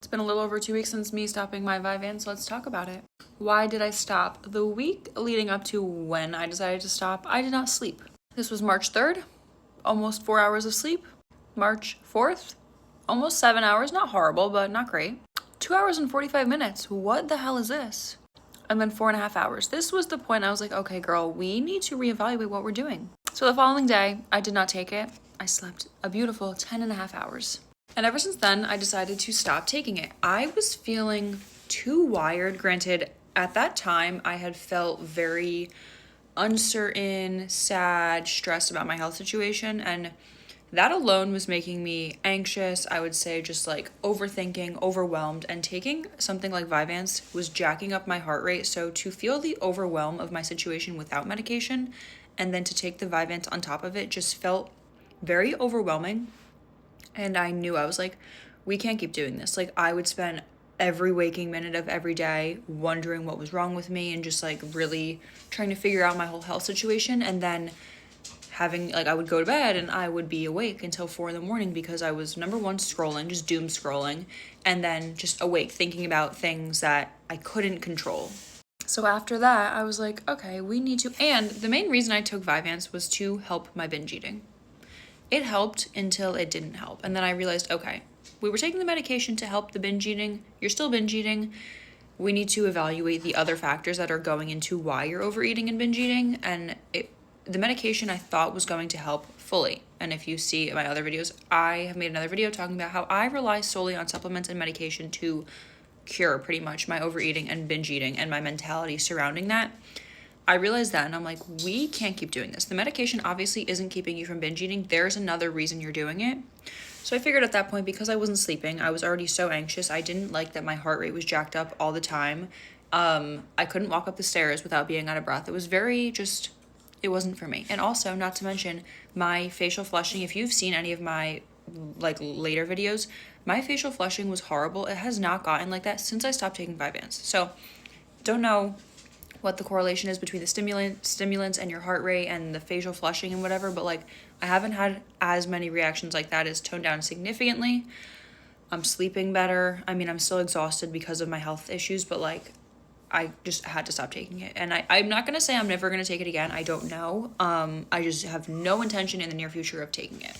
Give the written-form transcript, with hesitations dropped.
It's been a little over 2 weeks since me stopping my vyvanse, so let's talk about it. Why did I stop? The week leading up to when I decided to stop, I did not sleep. This was March 3rd, almost 4 hours of sleep. March 4th, almost 7 hours, not horrible, but not great. 2 hours and 45 minutes, what the hell is this? And then 4.5 hours. This was the point I was like, okay, girl, we need to reevaluate what we're doing. So the following day, I did not take it. I slept a beautiful 10.5 hours. And ever since then, I decided to stop taking it. I was feeling too wired. Granted, at that time, I had felt very uncertain, sad, stressed about my health situation, and that alone was making me anxious. I would say just like overthinking, overwhelmed, and taking something like Vyvanse was jacking up my heart rate. So to feel the overwhelm of my situation without medication and then to take the Vyvanse on top of it just felt very overwhelming. And I knew, I was like, we can't keep doing this. Like, I would spend every waking minute of every day wondering what was wrong with me and just like really trying to figure out my whole health situation. And then having, like, I would go to bed and I would be awake until 4 a.m. because I was, number one, scrolling, just doom scrolling, and then just awake thinking about things that I couldn't control. So after that, I was like, okay, we need to, and the main reason I took Vyvanse was to help my binge eating. It helped until it didn't help. And then I realized, okay, we were taking the medication to help the binge eating. You're still binge eating. We need to evaluate the other factors that are going into why you're overeating and binge eating. And the medication I thought was going to help fully. And if you see my other videos, I have made another video talking about how I rely solely on supplements and medication to cure pretty much my overeating and binge eating and my mentality surrounding that. I realized that and I'm like, we can't keep doing this. The medication obviously isn't keeping you from binge eating. There's another reason you're doing it. So I figured at that point, because I wasn't sleeping, I was already so anxious. I didn't like that my heart rate was jacked up all the time. I couldn't walk up the stairs without being out of breath. It was very just, it wasn't for me. And also, not to mention, my facial flushing, if you've seen any of my like later videos, my facial flushing was horrible. It has not gotten like that since I stopped taking Vyvanse. So don't know what the correlation is between the stimulants and your heart rate and the facial flushing and whatever, but like I haven't had as many reactions like that. It's toned down significantly. I'm sleeping better. I mean, I'm still exhausted because of my health issues, but like I just had to stop taking it. And I'm not gonna say I'm never gonna take it again. I don't know. I just have no intention in the near future of taking it.